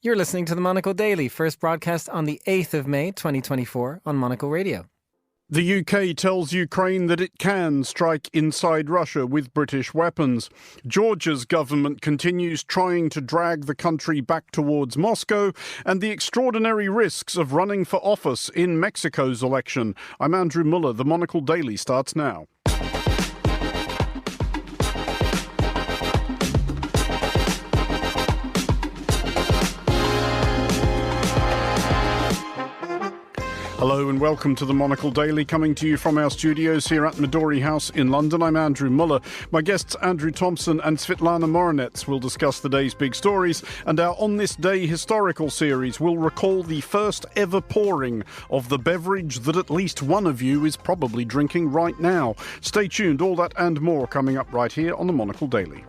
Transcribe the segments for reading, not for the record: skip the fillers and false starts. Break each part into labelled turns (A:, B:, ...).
A: You're listening to the Monocle Daily, first broadcast on the 8th of May 2024 on Monocle Radio.
B: The UK tells Ukraine that it can strike inside Russia with British weapons. Georgia's government continues trying to drag the country back towards Moscow, and the extraordinary risks of running for office in Mexico's election. I'm Andrew Muller. The Monocle Daily starts now. Hello and welcome to the Monocle Daily, coming to you from our studios here at Midori House in London. I'm Andrew Muller. My guests Andrew Thompson and Svetlana Moronets will discuss the day's big stories, and our On This Day historical series will recall the first ever pouring of the beverage that at least one of you is probably drinking right now. Stay tuned, all that and more coming up right here on the Monocle Daily.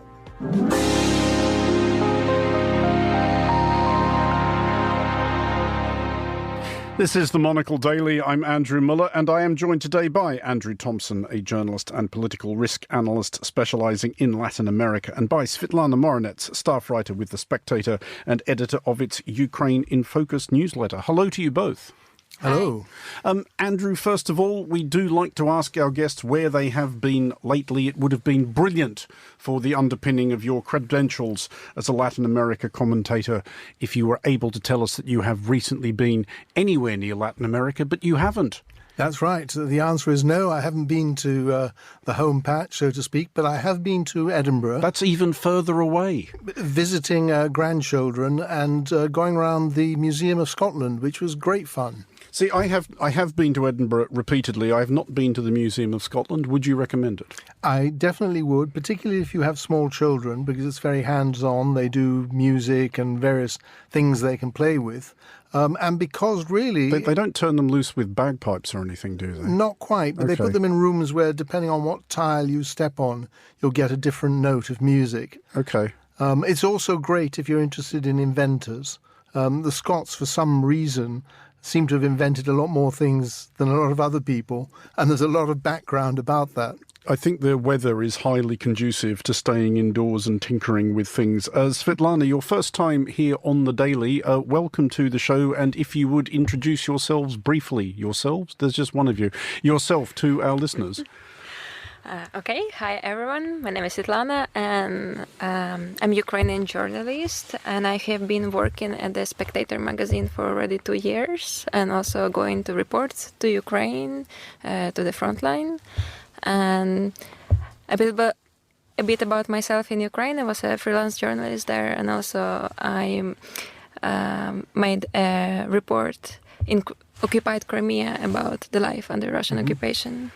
B: This is the Monocle Daily. I'm Andrew Muller, and I am joined today by Andrew Thompson, a journalist and political risk analyst specialising in Latin America, and by Svetlana Moronets, staff writer with The Spectator and editor of its Ukraine in Focus newsletter. Hello to you both.
C: Hello.
B: Andrew, first of all, we do like to ask our guests where they have been lately. It would have been brilliant for the underpinning of your credentials as a Latin America commentator if you were able to tell us that you have recently been anywhere near Latin America, but you haven't.
C: That's right. The answer is no. I haven't been to the home patch, so to speak, but I have been to Edinburgh.
B: That's even further away.
C: Visiting grandchildren and going around the Museum of Scotland, which was great fun.
B: See, I have been to Edinburgh repeatedly. I have not been to the Museum of Scotland. Would you recommend it?
C: I definitely would, particularly if you have small children, because it's very hands-on. They do music and various things they can play with. And because really...
B: They don't turn them loose with bagpipes or anything, do they?
C: Not quite, but they put them in rooms where, depending on what tile you step on, you'll get a different note of music.
B: Okay.
C: It's also great if you're interested in inventors. The Scots, for some reason, seem to have invented a lot more things than a lot of other people, and there's a lot of background about that.
B: I think the weather is highly conducive to staying indoors and tinkering with things. Svetlana, your first time here on the Daily, welcome to the show, and if you would introduce yourselves briefly, there's just one of you, yourself to our listeners.
D: Okay, hi everyone, my name is Svetlana and I'm Ukrainian journalist, and I have been working at the Spectator magazine for already 2 years, and also going to reports to Ukraine, to the front line. And a bit about myself in Ukraine. I was a freelance journalist there, and also I made a report in occupied Crimea about the life under Russian occupation.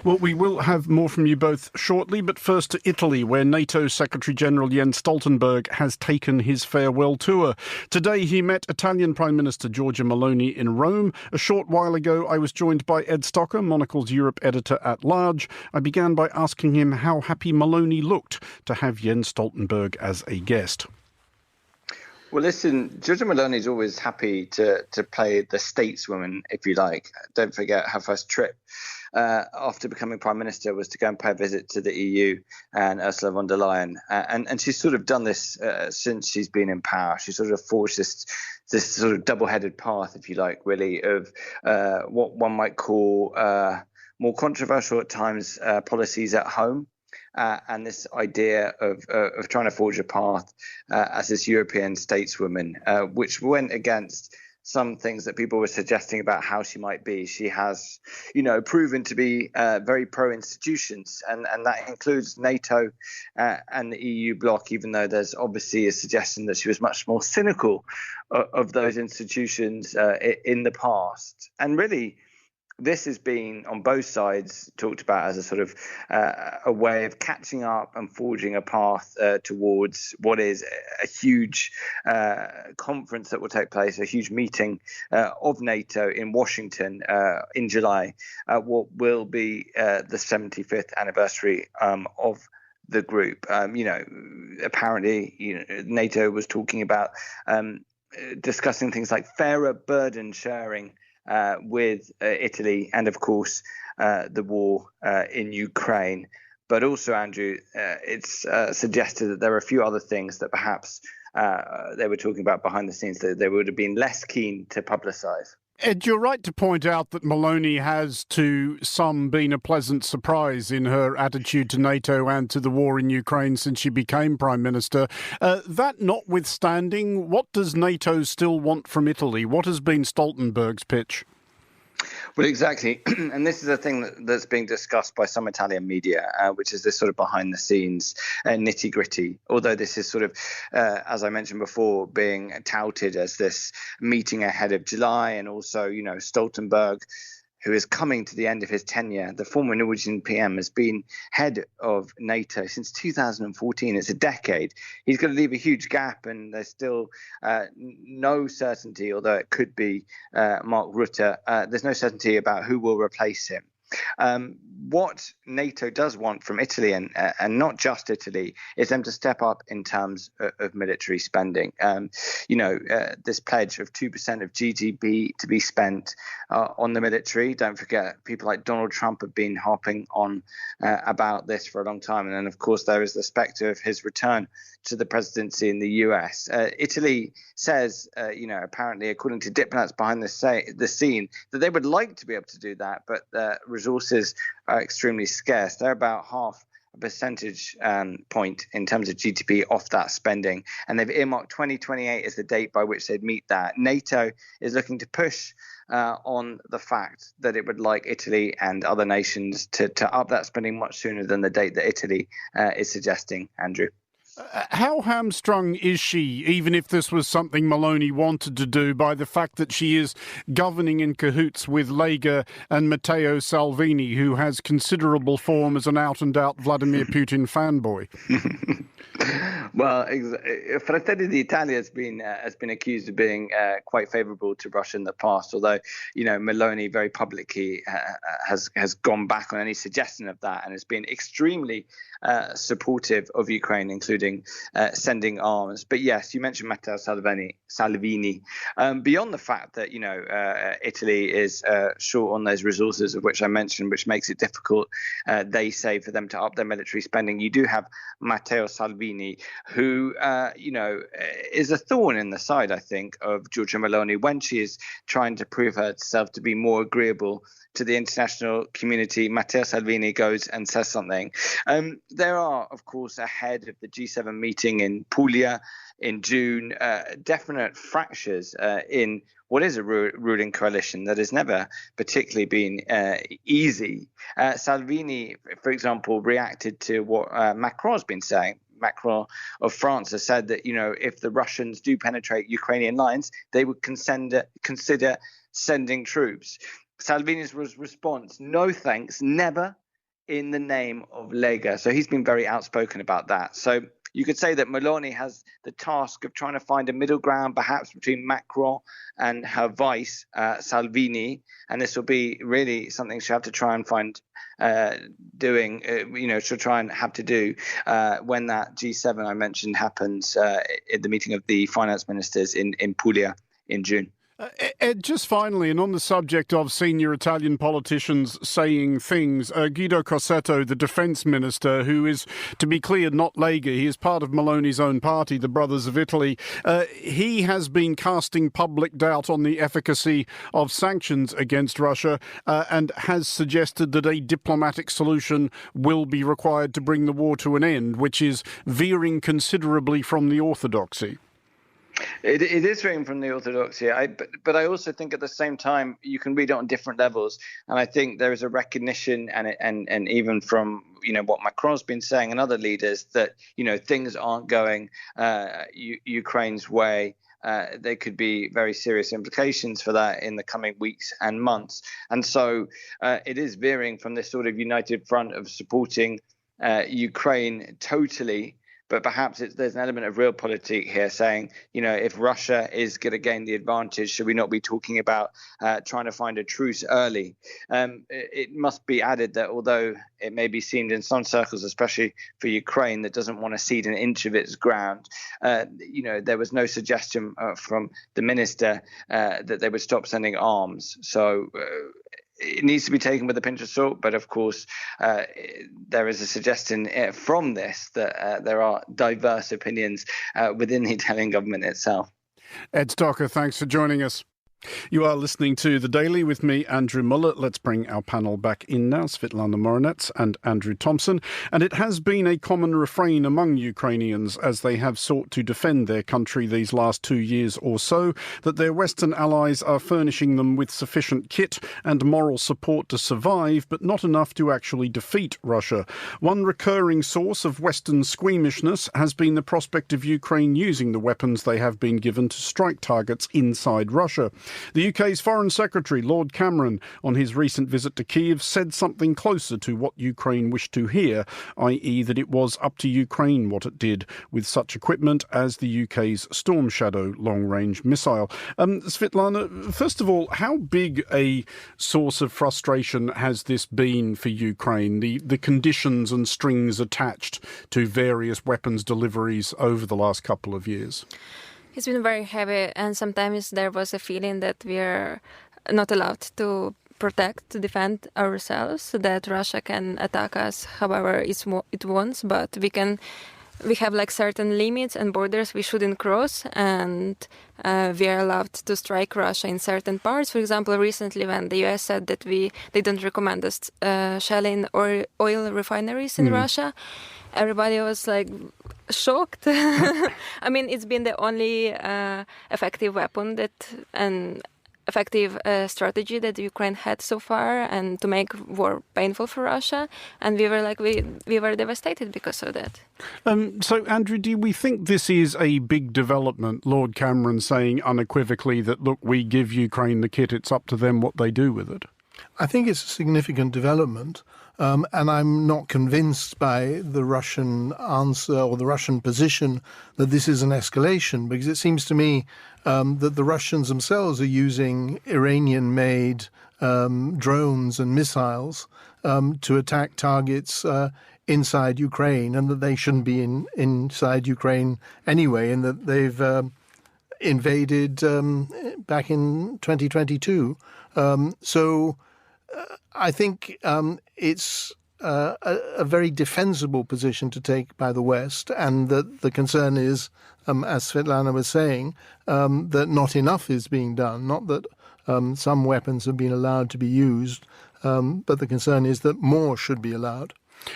B: Well, we will have more from you both shortly, but first to Italy, where NATO Secretary-General Jens Stoltenberg has taken his farewell tour. Today he met Italian Prime Minister Giorgia Meloni in Rome. A short while ago, I was joined by Ed Stocker, Monocle's Europe editor-at-large. I began by asking him how happy Meloni looked to have Jens Stoltenberg as a guest.
E: Well, listen, Giorgia Meloni is always happy to play the stateswoman, if you like. Don't forget her first trip after becoming Prime Minister was to go and pay a visit to the EU and Ursula von der Leyen. And she's sort of done this since she's been in power. She sort of forged this sort of double-headed path, if you like, really, of what one might call more controversial at times policies at home. And this idea of trying to forge a path as this European stateswoman, which went against some things that people were suggesting about how she might be. She has, proven to be very pro-institutions, and that includes NATO and the EU bloc, even though there's obviously a suggestion that she was much more cynical of those institutions in the past. And really, this has been on both sides talked about as a sort of a way of catching up and forging a path towards what is a huge conference that will take place, a huge meeting of NATO in Washington in July, what will be the 75th anniversary of the group. Apparently, NATO was talking about discussing things like fairer burden sharing with Italy and, of course, the war in Ukraine. But also, Andrew, it's suggested that there are a few other things that perhaps they were talking about behind the scenes that they would have been less keen to publicise.
B: Ed, you're right to point out that Meloni has, to some, been a pleasant surprise in her attitude to NATO and to the war in Ukraine since she became Prime Minister. That notwithstanding, what does NATO still want from Italy? What has been Stoltenberg's pitch?
E: Well, exactly. And this is a thing that's being discussed by some Italian media, which is this sort of behind the scenes nitty gritty. Although this is sort of, as I mentioned before, being touted as this meeting ahead of July, and also, Stoltenberg, who is coming to the end of his tenure. The former Norwegian PM has been head of NATO since 2014. It's a decade. He's going to leave a huge gap, and there's still no certainty, although it could be Mark Rutte. There's no certainty about who will replace him. What NATO does want from Italy, and not just Italy, is them to step up in terms of military spending. This pledge of 2% of GDP to be spent on the military. Don't forget, people like Donald Trump have been harping on about this for a long time. And then, of course, there is the spectre of his return to the presidency in the US. Italy says, apparently, according to diplomats behind the scene, that they would like to be able to do that, but resources are extremely scarce. They're about half a percentage point in terms of GDP off that spending. And they've earmarked 2028 as the date by which they'd meet that. NATO is looking to push on the fact that it would like Italy and other nations to up that spending much sooner than the date that Italy is suggesting, Andrew.
B: How hamstrung is she, even if this was something Meloni wanted to do, by the fact that she is governing in cahoots with Lega and Matteo Salvini, who has considerable form as an out-and-out Vladimir Putin fanboy?
E: Well, Fratelli d'Italia has been accused of being quite favourable to Russia in the past, although Meloni very publicly has gone back on any suggestion of that and has been extremely supportive of Ukraine, including sending arms. But yes, you mentioned Matteo Salvini. Beyond the fact that Italy is short on those resources of which I mentioned, which makes it difficult, they say, for them to up their military spending. You do have Matteo Salvini, who is a thorn in the side, I think, of Giorgia Meloni when she is trying to prove herself to be more agreeable to the international community. Matteo Salvini goes and says something. There are, of course, ahead of the G7 meeting in Puglia in June, definite fractures in what is a ruling coalition that has never particularly been easy. Salvini, for example, reacted to what Macron has been saying. Macron of France has said that, if the Russians do penetrate Ukrainian lines, they would consider sending troops. Salvini's response, no thanks, never, in the name of Lega. So he's been very outspoken about that. So you could say that Meloni has the task of trying to find a middle ground, perhaps between Macron and her vice, Salvini. And this will be really something she'll have to try and find she'll try and have to do when that G7 I mentioned happens at the meeting of the finance ministers in Puglia in June.
B: Ed, just finally, and on the subject of senior Italian politicians saying things, Guido Crosetto, the defence minister, who is, to be clear, not Lega, he is part of Meloni's own party, the Brothers of Italy, he has been casting public doubt on the efficacy of sanctions against Russia and has suggested that a diplomatic solution will be required to bring the war to an end, which is veering considerably from the orthodoxy.
E: It is veering from the orthodoxy, but I also think at the same time you can read it on different levels, and I think there is a recognition and even from what Macron's been saying and other leaders that things aren't going Ukraine's way. There could be very serious implications for that in the coming weeks and months, and so it is veering from this sort of united front of supporting Ukraine totally. But perhaps there's an element of realpolitik here saying, if Russia is going to gain the advantage, should we not be talking about trying to find a truce early? It must be added that although it may be seen in some circles, especially for Ukraine, that doesn't want to cede an inch of its ground, there was no suggestion from the minister that they would stop sending arms. So it needs to be taken with a pinch of salt, but of course, there is a suggestion from this that there are diverse opinions within the Italian government itself.
B: Ed Stocker, thanks for joining us. You are listening to The Daily with me, Andrew Muller. Let's bring our panel back in now, Svitlana Moronets and Andrew Thompson. And it has been a common refrain among Ukrainians as they have sought to defend their country these last 2 years or so, that their Western allies are furnishing them with sufficient kit and moral support to survive, but not enough to actually defeat Russia. One recurring source of Western squeamishness has been the prospect of Ukraine using the weapons they have been given to strike targets inside Russia. The UK's Foreign Secretary, Lord Cameron, on his recent visit to Kyiv, said something closer to what Ukraine wished to hear, i.e. that it was up to Ukraine what it did with such equipment as the UK's Storm Shadow long-range missile. Svitlana, first of all, how big a source of frustration has this been for Ukraine, the conditions and strings attached to various weapons deliveries over the last couple of years?
D: It's been very heavy, and sometimes there was a feeling that we are not allowed to protect, to defend ourselves, that Russia can attack us however it wants, but we have like certain limits and borders we shouldn't cross, and we are allowed to strike Russia in certain parts. For example, recently when the US said that they don't recommend us shelling oil refineries in Russia, everybody was like shocked. I mean, it's been the only effective weapon and effective strategy that Ukraine had so far, and to make war painful for Russia. And we were devastated because of that.
B: So, Andrew, do we think this is a big development? Lord Cameron saying unequivocally that, look, we give Ukraine the kit, it's up to them what they do with it.
C: I think it's a significant development. And I'm not convinced by the Russian answer or the Russian position that this is an escalation, because it seems to me that the Russians themselves are using Iranian-made drones and missiles to attack targets inside Ukraine, and that they shouldn't be inside Ukraine anyway, and that they've invaded back in 2022. I think it's a very defensible position to take by the West, and that the concern is, as Svitlana was saying, that not enough is being done, not that some weapons have been allowed to be used, but the concern is that more should be allowed.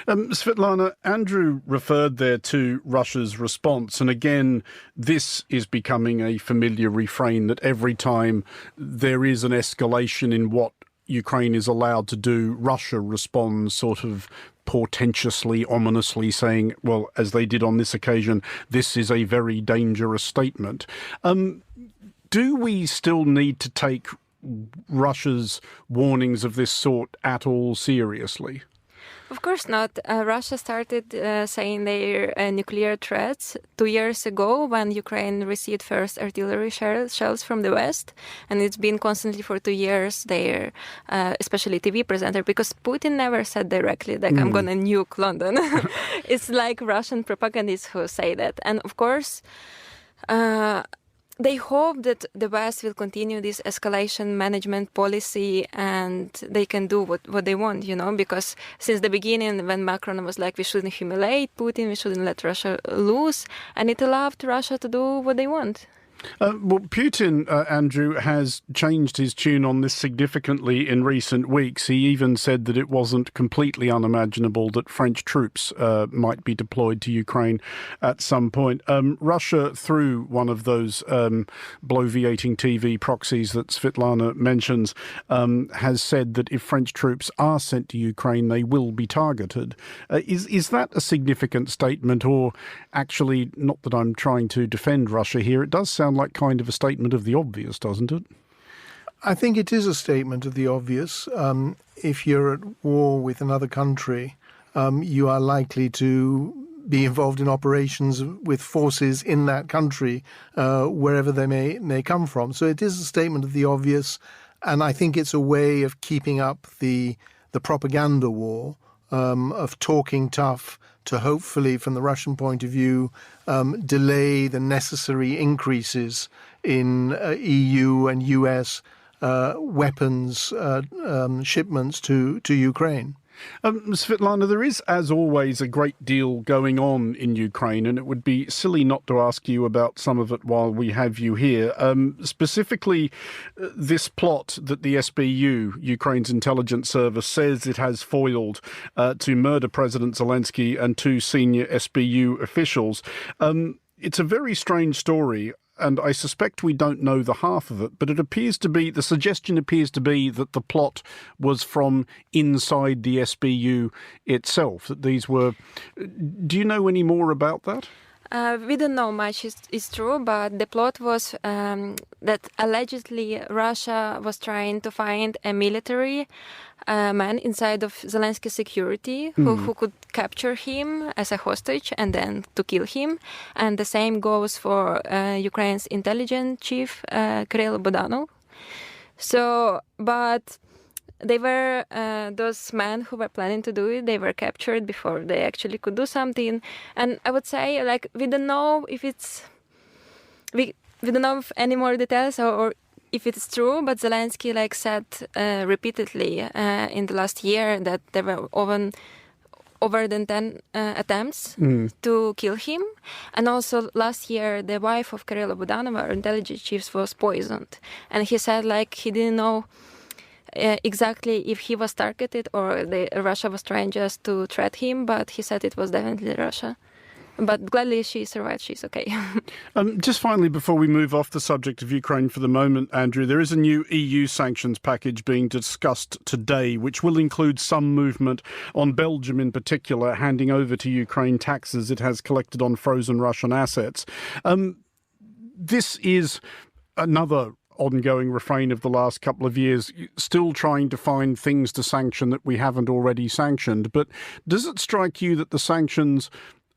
B: Svitlana, Andrew referred there to Russia's response, and again, this is becoming a familiar refrain that every time there is an escalation in what Ukraine is allowed to do, Russia responds sort of portentously, ominously, saying, well, as they did on this occasion, this is a very dangerous statement. Do we still need to take Russia's warnings of this sort at all seriously?
D: Of course not. Russia started saying their nuclear threats 2 years ago when Ukraine received first artillery shells from the West. And it's been constantly for 2 years their, especially TV presenter, because Putin never said directly, like, I'm going to nuke London. It's like Russian propagandists who say that. And of course, they hope that the West will continue this escalation management policy and they can do what they want, because since the beginning, when Macron was like, we shouldn't humiliate Putin, we shouldn't let Russia lose, and it allowed Russia to do what they want.
B: Well, Putin, Andrew, has changed his tune on this significantly in recent weeks. He even said that it wasn't completely unimaginable that French troops might be deployed to Ukraine at some point. Russia, through one of those bloviating TV proxies that Svitlana mentions, has said that if French troops are sent to Ukraine, they will be targeted. Is that a significant statement, or actually, not that I'm trying to defend Russia here, it does sound like kind of a statement of the obvious, doesn't it?
C: I think it is a statement of the obvious. If you're at war with another country, you are likely to be involved in operations with forces in that country, wherever they may come from. So it is a statement of the obvious, and I think it's a way of keeping up the propaganda war, of talking tough to hopefully, from the Russian point of view, delay the necessary increases in EU and US weapons shipments to Ukraine.
B: Svetlana, there is, as always, a great deal going on in Ukraine, and it would be silly not to ask you about some of it while we have you here. Specifically, this plot that the SBU, Ukraine's intelligence service, says it has foiled to murder President Zelensky and 2 senior SBU officials. It's a very strange story. And I suspect we don't know the half of it, but the suggestion appears to be that the plot was from inside the SBU itself, that these were... Do you know any more about that?
D: We don't know much, it's true, but the plot was that allegedly Russia was trying to find a military man inside of Zelensky's security who could capture him as a hostage and then to kill him. And the same goes for Ukraine's intelligence chief, Kirill Budanov. So, but they were, those men who were planning to do it, they were captured before they actually could do something. And I would say, like, we don't know if it's, we don't know any more details or if it's true, but Zelensky, like, said repeatedly in the last year that there were over than 10 attempts to kill him. And also last year, the wife of Kirill Budanov, our intelligence chief, was poisoned. And he said, like, he didn't know exactly if he was targeted or Russia was trying just to threat him, but he said it was definitely Russia. But gladly she survived, she's okay.
B: Just finally, before we move off the subject of Ukraine for the moment, Andrew, there is a new EU sanctions package being discussed today, which will include some movement on Belgium in particular, handing over to Ukraine taxes it has collected on frozen Russian assets. This is another ongoing refrain of the last couple of years, still trying to find things to sanction that we haven't already sanctioned. But does it strike you that the sanctions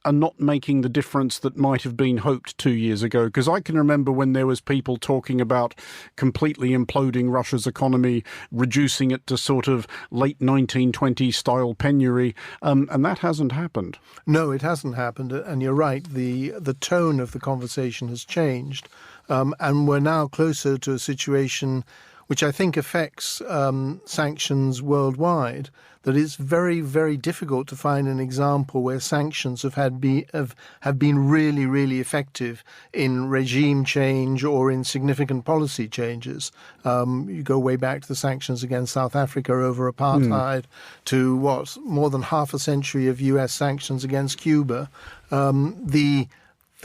B: are not making the difference that might have been hoped 2 years ago? Because I can remember when there was people talking about completely imploding Russia's economy, reducing it to sort of late 1920s style penury, and that hasn't happened.
C: No, it hasn't happened. And you're right, the tone of the conversation has changed. And we're now closer to a situation which I think affects sanctions worldwide, that it's very, very difficult to find an example where sanctions have been really, really effective in regime change or in significant policy changes. You go way back to the sanctions against South Africa over apartheid, to more than half a century of US sanctions against Cuba. The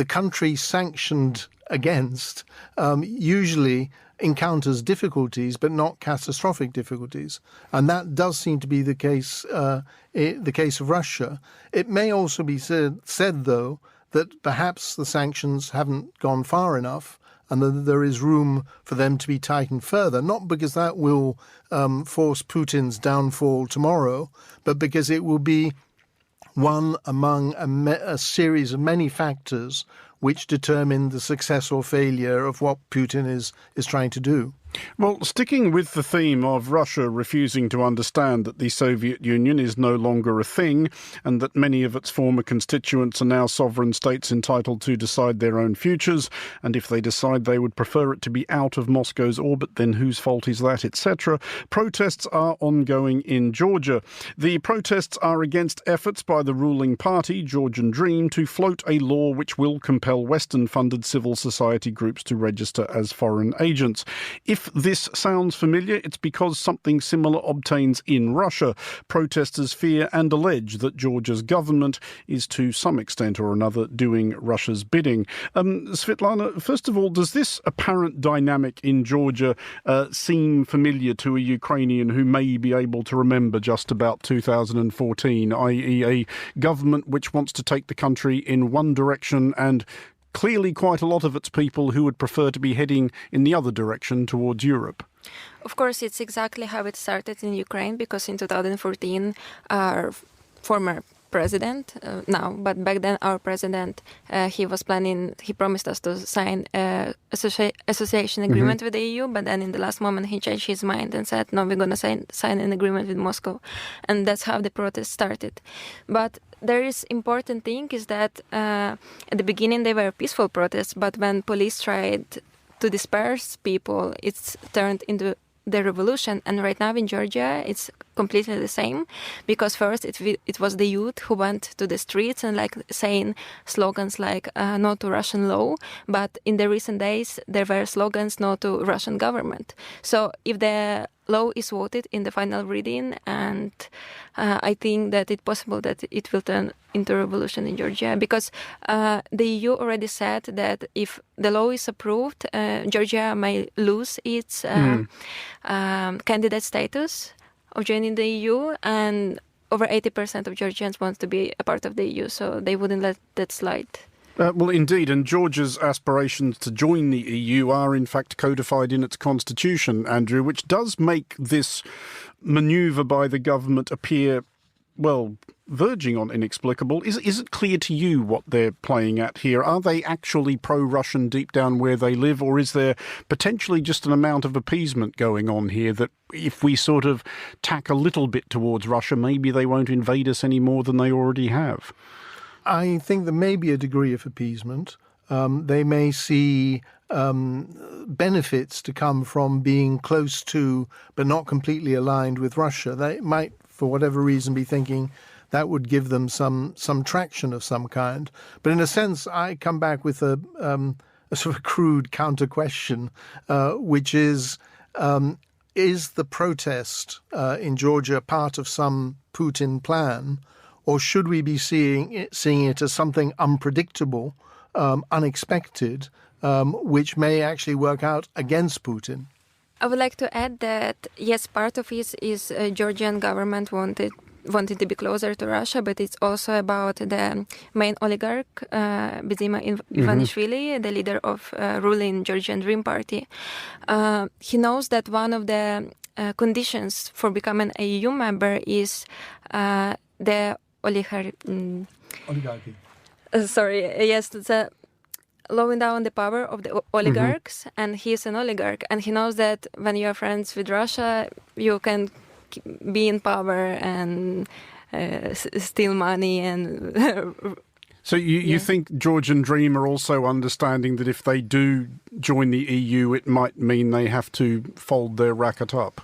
C: country sanctioned against usually encounters difficulties, but not catastrophic difficulties, and that does seem to be the case of Russia. It may also be said, though, that perhaps the sanctions haven't gone far enough, and that there is room for them to be tightened further. Not because that will force Putin's downfall tomorrow, but because it will be one among a series of many factors which determine the success or failure of what Putin is trying to do.
B: Well, sticking with the theme of Russia refusing to understand that the Soviet Union is no longer a thing and that many of its former constituents are now sovereign states entitled to decide their own futures, and if they decide they would prefer it to be out of Moscow's orbit, then whose fault is that, etc. Protests are ongoing in Georgia. The protests are against efforts by the ruling party, Georgian Dream, to float a law which will compel Western-funded civil society groups to register as foreign agents. If this sounds familiar, it's because something similar obtains in Russia. Protesters fear and allege that Georgia's government is to some extent or another doing Russia's bidding. Svetlana, first of all, does this apparent dynamic in Georgia seem familiar to a Ukrainian who may be able to remember just about 2014, i.e. a government which wants to take the country in one direction and clearly quite a lot of its people who would prefer to be heading in the other direction towards Europe?
D: Of course, it's exactly how it started in Ukraine, because in 2014, our former president, but back then our president, he promised us to sign an association agreement with the EU, but then in the last moment he changed his mind and said, no, we're going to sign an agreement with Moscow. And that's how the protest started. But there is important thing is that at the beginning they were peaceful protests, but when police tried to disperse people, it's turned into the revolution. And right now in Georgia, it's completely the same, because first it was the youth who went to the streets and like saying slogans like no to Russian law, but in the recent days there were slogans no to Russian government. So if the law is voted in the final reading, and I think that it's possible that it will turn into revolution in Georgia, because the EU already said that if the law is approved, Georgia may lose its candidate status of joining the EU, and over 80% of Georgians want to be a part of the EU, so they wouldn't let that slide.
B: Well, indeed, and Georgia's aspirations to join the EU are in fact codified in its constitution, Andrew, which does make this manoeuvre by the government appear, well, verging on inexplicable. Is it clear to you what they're playing at here? Are they actually pro-Russian deep down where they live, or is there potentially just an amount of appeasement going on here that if we sort of tack a little bit towards Russia, maybe they won't invade us any more than they already have?
C: I think there may be a degree of appeasement. They may see benefits to come from being close to, but not completely aligned with Russia. They might, for whatever reason, be thinking that would give them some traction of some kind. But in a sense, I come back with a sort of crude counter question, which is the protest in Georgia part of some Putin plan? Or should we be seeing it as something unpredictable, unexpected, which may actually work out against Putin?
D: I would like to add that, yes, part of it is Georgian government wanted to be closer to Russia, but it's also about the main oligarch, Bezima Ivanishvili, the leader of ruling Georgian Dream Party. He knows that one of the conditions for becoming an EU member is the oligarchy. Lowering down the power of the oligarchs, and he's an oligarch, and he knows that when you are friends with Russia, you can be in power and steal money and.
B: So you think Georgian Dream are also understanding that if they do join the EU, it might mean they have to fold their racket up?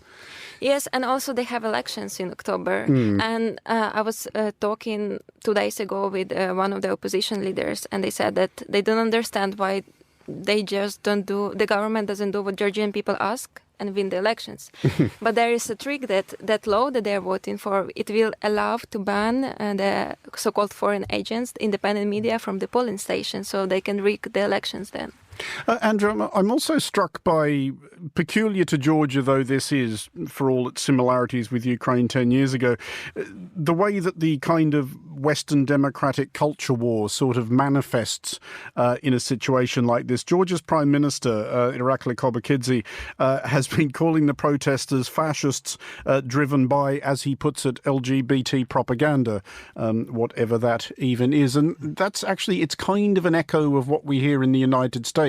D: Yes, and also they have elections in October. And I was talking 2 days ago with one of the opposition leaders, and they said that they don't understand why they just the government doesn't do what Georgian people ask and win the elections. But there is a trick that law that they're voting for, it will allow to ban the so-called foreign agents, the independent media from the polling station, so they can rig the elections then.
B: Andrew, I'm also struck by, peculiar to Georgia though this is, for all its similarities with Ukraine 10 years ago, the way that the kind of Western democratic culture war sort of manifests in a situation like this. Georgia's Prime Minister, Irakli Kobakidze, has been calling the protesters fascists driven by, as he puts it, LGBT propaganda, whatever that even is. And that's actually, it's kind of an echo of what we hear in the United States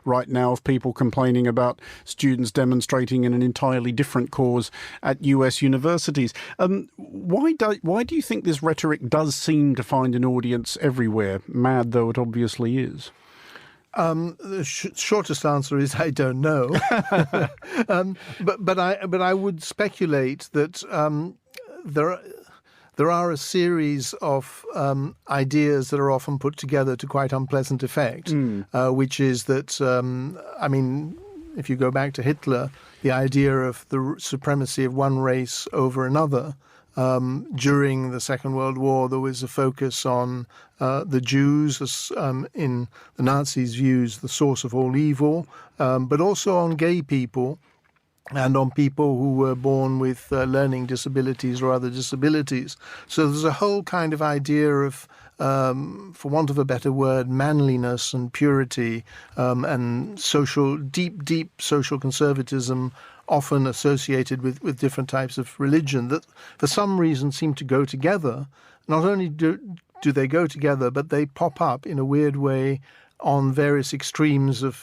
B: right now, of people complaining about students demonstrating in an entirely different cause at US universities. Why do you think this rhetoric does seem to find an audience everywhere, mad though it obviously is?
C: The shortest answer is I don't know. but I would speculate that there are a series of ideas that are often put together to quite unpleasant effect, which is that, if you go back to Hitler, the idea of the supremacy of one race over another. During the Second World War, there was a focus on the Jews, as, in the Nazis' views, the source of all evil, but also on gay people, and on people who were born with learning disabilities or other disabilities. So there's a whole kind of idea of, for want of a better word, manliness and purity, and deep social conservatism, often associated with different types of religion, that for some reason seem to go together. Not only do they go together, but they pop up in a weird way on various extremes of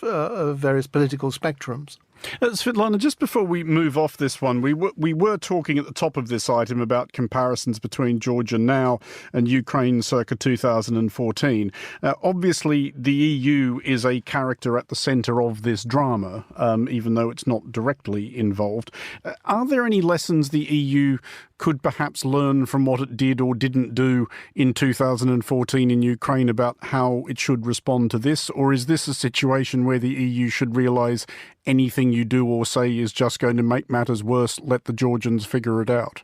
C: various political spectrums.
B: Svetlana, just before we move off this one, we were talking at the top of this item about comparisons between Georgia now and Ukraine circa 2014. Obviously, the EU is a character at the centre of this drama, even though it's not directly involved. Are there any lessons the EU could perhaps learn from what it did or didn't do in 2014 in Ukraine about how it should respond to this? Or is this a situation where the EU should realise anything you do or say is just going to make matters worse? Let the Georgians figure it out.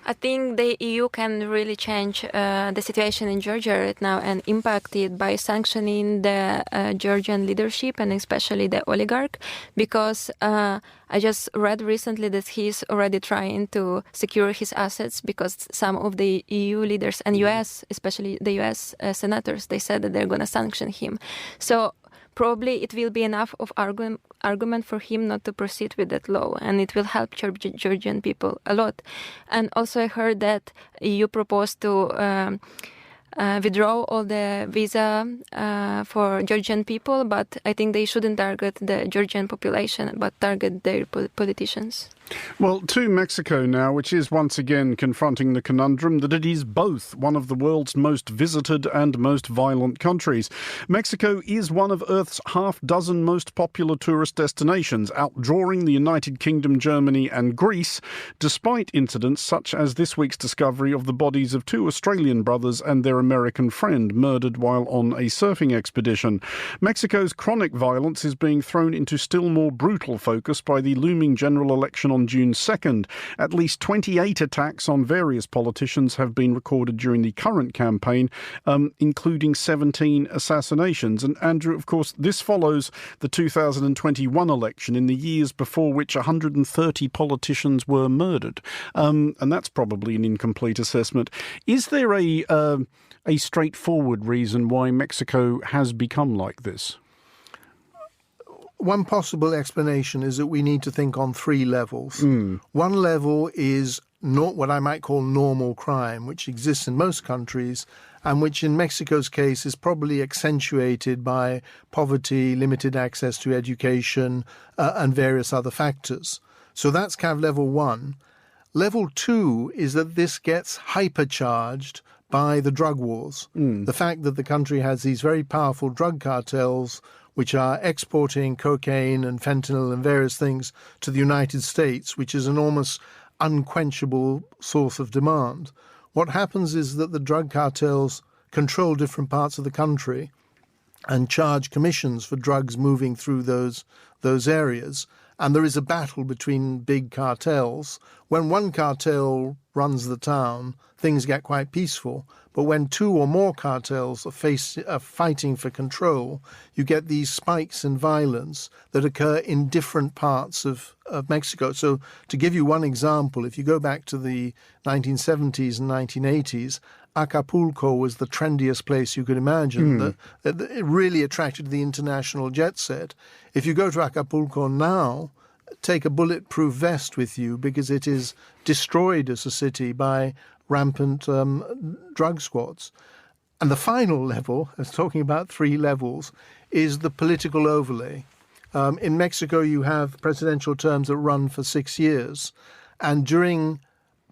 D: I think the EU can really change the situation in Georgia right now and impact it by sanctioning the Georgian leadership and especially the oligarch, because I just read recently that he's already trying to secure his assets because some of the EU leaders and US, especially the US senators, they said that they're going to sanction him. So probably it will be enough of argument for him not to proceed with that law, and it will help Georgian people a lot. And also I heard that EU proposed to withdraw all the visa for Georgian people, but I think they shouldn't target the Georgian population, but target their politicians.
B: Well, to Mexico now, which is once again confronting the conundrum that it is both one of the world's most visited and most violent countries. Mexico is one of Earth's half-dozen most popular tourist destinations, outdrawing the United Kingdom, Germany and Greece, despite incidents such as this week's discovery of the bodies of two Australian brothers and their American friend murdered while on a surfing expedition. Mexico's chronic violence is being thrown into still more brutal focus by the looming general election on June 2nd. At least 28 attacks on various politicians have been recorded during the current campaign, including 17 assassinations. And Andrew, of course, this follows the 2021 election, in the years before which 130 politicians were murdered. And that's probably an incomplete assessment. Is there a straightforward reason why Mexico has become like this?
C: One possible explanation is that we need to think on three levels. One level is not what I might call normal crime, which exists in most countries, and which in Mexico's case is probably accentuated by poverty, limited access to education, and various other factors. So that's kind of level one. Level two is that this gets hypercharged by the drug wars. The fact that the country has these very powerful drug cartels which are exporting cocaine and fentanyl and various things to the United States, which is an almost unquenchable source of demand. What happens is that the drug cartels control different parts of the country and charge commissions for drugs moving through those areas. And there is a battle between big cartels. When one cartel runs the town, things get quite peaceful. But when two or more cartels are fighting for control, you get these spikes in violence that occur in different parts of Mexico. So to give you one example, if you go back to the 1970s and 1980s, Acapulco was the trendiest place you could imagine. It really attracted the international jet set. If you go to Acapulco now, take a bulletproof vest with you because it is destroyed as a city by rampant drug squads. And the final level, I was talking about three levels, is the political overlay. In Mexico, you have presidential terms that run for 6 years. And during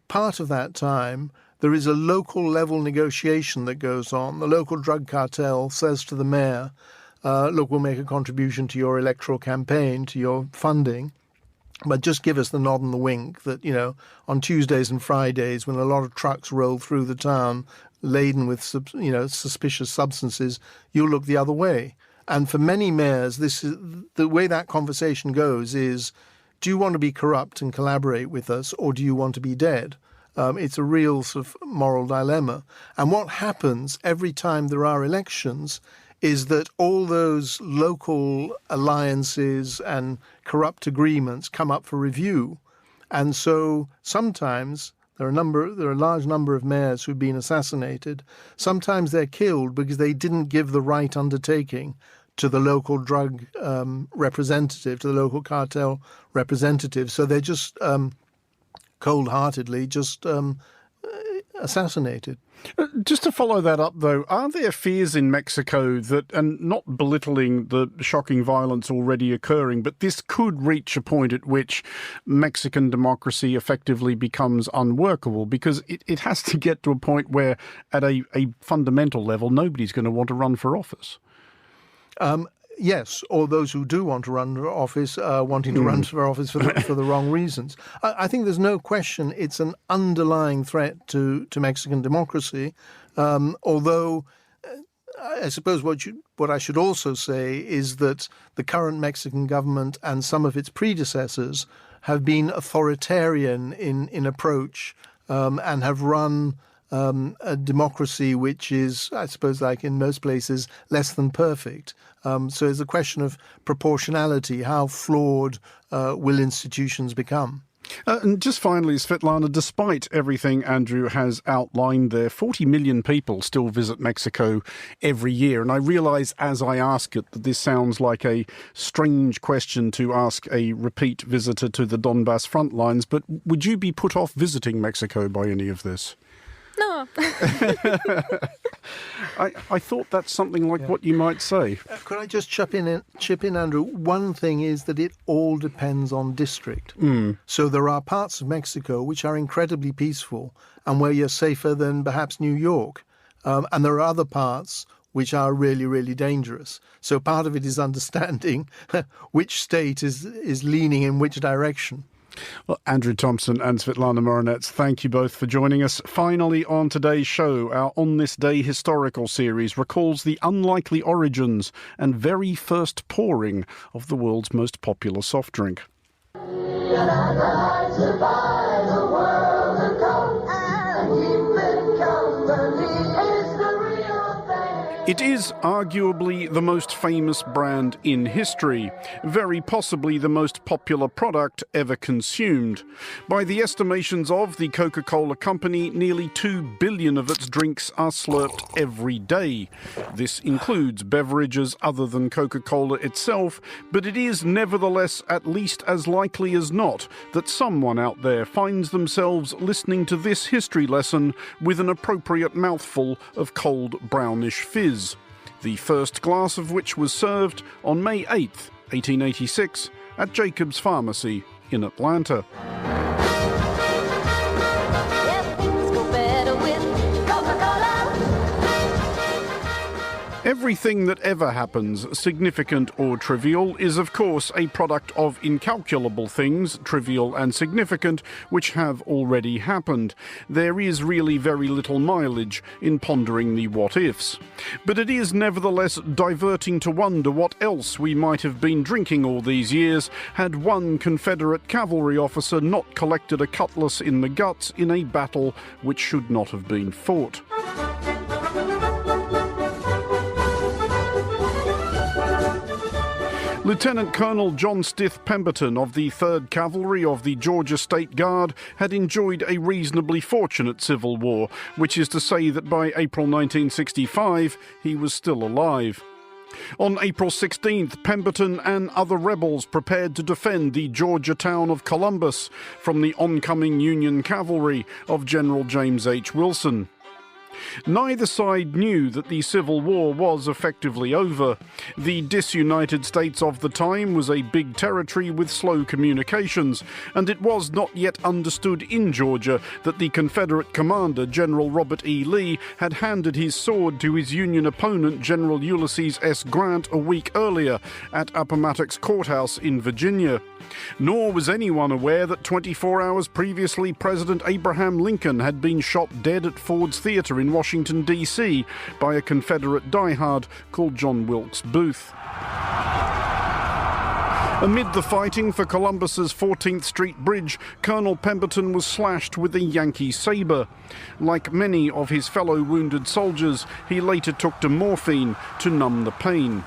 C: part of that time, there is a local level negotiation that goes on. The local drug cartel says to the mayor, look, we'll make a contribution to your electoral campaign, to your funding, but just give us the nod and the wink that, on Tuesdays and Fridays, when a lot of trucks roll through the town laden with, suspicious substances, you'll look the other way. And for many mayors, this is the way that conversation goes is, do you want to be corrupt and collaborate with us, or do you want to be dead? It's a real sort of moral dilemma. And what happens every time there are elections is that all those local alliances and corrupt agreements come up for review. And so sometimes there are a large number of mayors who've been assassinated. Sometimes they're killed because they didn't give the right undertaking to the local drug representative, to the local cartel representative. So they're just cold-heartedly just assassinated.
B: Just to follow that up, though, are there fears in Mexico that, and not belittling the shocking violence already occurring, but this could reach a point at which Mexican democracy effectively becomes unworkable? Because it has to get to a point where, at a fundamental level, nobody's going to want to run for office.
C: Yes, or those who do want to run for office, wanting to run for office for the wrong reasons. I think there's no question it's an underlying threat to Mexican democracy, although I suppose what I should also say is that the current Mexican government and some of its predecessors have been authoritarian in approach and have run a democracy which is, I suppose, like in most places, less than perfect. So it's a question of proportionality. How flawed will institutions become?
B: And just finally, Svetlana, despite everything Andrew has outlined there, 40 million people still visit Mexico every year. And I realise as I ask it that this sounds like a strange question to ask a repeat visitor to the Donbass front lines, but would you be put off visiting Mexico by any of this?
D: No.
C: I
B: thought that's something like what you might say.
C: Could I just chip in, Andrew? One thing is that it all depends on district. So there are parts of Mexico which are incredibly peaceful and where you're safer than perhaps New York. And there are other parts which are really, really dangerous. So part of it is understanding which state is leaning in which direction.
B: Well, Andrew Thompson and Svetlana Moronets, thank you both for joining us. Finally, on today's show, our On This Day historical series recalls the unlikely origins and very first pouring of the world's most popular soft drink. It is arguably the most famous brand in history, very possibly the most popular product ever consumed. By the estimations of the Coca-Cola company, nearly 2 billion of its drinks are slurped every day. This includes beverages other than Coca-Cola itself, but it is nevertheless at least as likely as not that someone out there finds themselves listening to this history lesson with an appropriate mouthful of cold brownish fizz. The first glass of which was served on May 8th, 1886, at Jacob's Pharmacy in Atlanta. Everything that ever happens, significant or trivial, is of course a product of incalculable things, trivial and significant, which have already happened. There is really very little mileage in pondering the what-ifs. But it is nevertheless diverting to wonder what else we might have been drinking all these years had one Confederate cavalry officer not collected a cutlass in the guts in a battle which should not have been fought. Lieutenant Colonel John Stith Pemberton of the 3rd Cavalry of the Georgia State Guard had enjoyed a reasonably fortunate Civil War, which is to say that by April 1965 he was still alive. On April 16th, Pemberton and other rebels prepared to defend the Georgia town of Columbus from the oncoming Union cavalry of General James H. Wilson. Neither side knew that the Civil War was effectively over. The disunited states of the time was a big territory with slow communications, and it was not yet understood in Georgia that the Confederate commander, General Robert E. Lee, had handed his sword to his Union opponent, General Ulysses S. Grant, a week earlier at Appomattox Courthouse in Virginia. Nor was anyone aware that 24 hours previously President Abraham Lincoln had been shot dead at Ford's Theatre in Washington, D.C. by a Confederate diehard called John Wilkes Booth. Amid the fighting for Columbus's 14th Street Bridge, Colonel Pemberton was slashed with a Yankee sabre. Like many of his fellow wounded soldiers, he later took to morphine to numb the pain.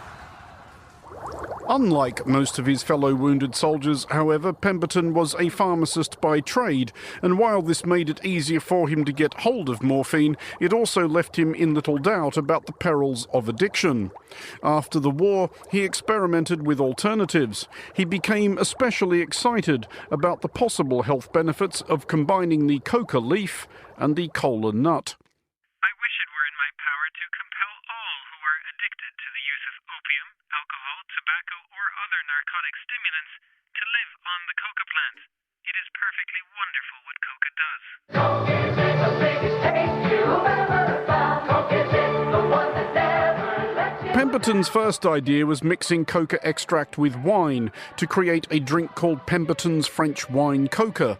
B: Unlike most of his fellow wounded soldiers, however, Pemberton was a pharmacist by trade, and while this made it easier for him to get hold of morphine, it also left him in little doubt about the perils of addiction. After the war, he experimented with alternatives. He became especially excited about the possible health benefits of combining the coca leaf and the cola nut.
F: I wish it were in my power to compel all who are addicted to the use of opium, alcohol, tobacco, or other narcotic stimulants to live on the coca plant. It is perfectly wonderful what coca does.
G: Coke is the biggest taste you've ever found. Coke is the one that never lets you.
B: Pemberton's first idea was mixing coca extract with wine to create a drink called Pemberton's French Wine Coca.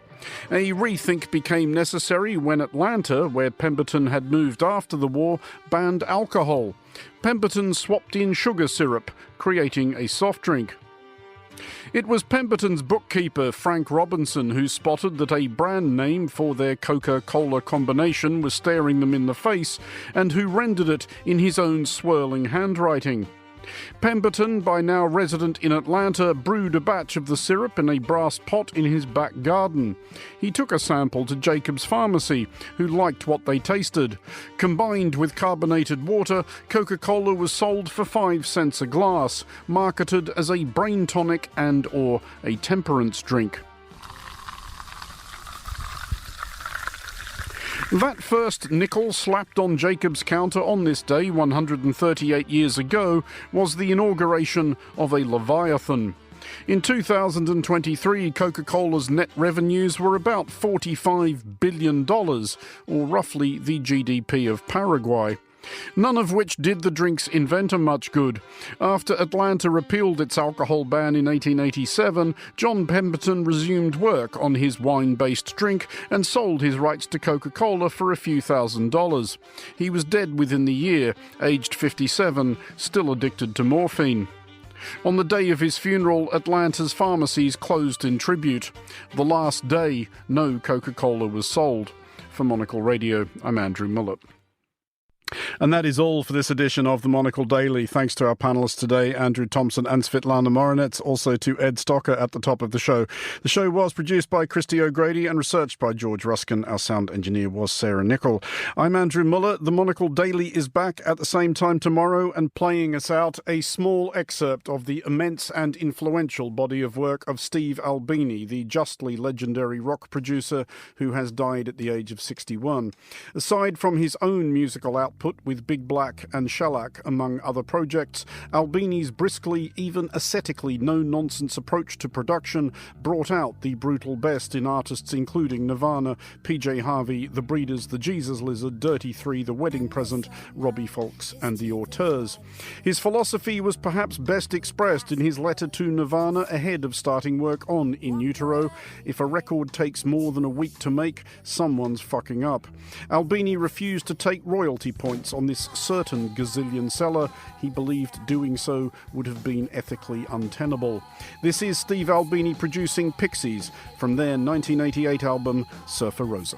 B: A rethink became necessary when Atlanta, where Pemberton had moved after the war, banned alcohol. Pemberton swapped in sugar syrup, creating a soft drink. It was Pemberton's bookkeeper, Frank Robinson, who spotted that a brand name for their Coca-Cola combination was staring them in the face, and who rendered it in his own swirling handwriting. Pemberton, by now resident in Atlanta, brewed a batch of the syrup in a brass pot in his back garden. He took a sample to Jacob's Pharmacy, who liked what they tasted. Combined with carbonated water, Coca-Cola was sold for 5 cents a glass, marketed as a brain tonic and/or a temperance drink. That first nickel slapped on Jacob's counter on this day 138 years ago was the inauguration of a Leviathan. In 2023, Coca-Cola's net revenues were about $45 billion, or roughly the GDP of Paraguay. None of which did the drink's inventor much good. After Atlanta repealed its alcohol ban in 1887, John Pemberton resumed work on his wine-based drink and sold his rights to Coca-Cola for a few $1,000s. He was dead within the year, aged 57, still addicted to morphine. On the day of his funeral, Atlanta's pharmacies closed in tribute. The last day, no Coca-Cola was sold. For Monocle Radio, I'm Andrew Muller. And that is all for this edition of the Monocle Daily. Thanks to our panellists today, Andrew Thompson and Svetlana Morinets, also to Ed Stocker at the top of the show. The show was produced by Christy O'Grady and researched by George Ruskin. Our sound engineer was Sarah Nichol. I'm Andrew Muller. The Monocle Daily is back at the same time tomorrow, and playing us out, a small excerpt of the immense and influential body of work of Steve Albini, the justly legendary rock producer who has died at the age of 61. Aside from his own musical output, with Big Black and Shellac among other projects, Albini's briskly, even ascetically no-nonsense approach to production brought out the brutal best in artists including Nirvana, PJ Harvey, The Breeders, The Jesus Lizard, Dirty Three, The Wedding Present, Robbie Fulks and The Auteurs. His philosophy was perhaps best expressed in his letter to Nirvana ahead of starting work on In Utero: "If a record takes more than a week to make, someone's fucking up." Albini refused to take royalty points on this certain gazillion seller. He believed doing so would have been ethically untenable. This is Steve Albini producing Pixies from their 1988 album Surfer Rosa.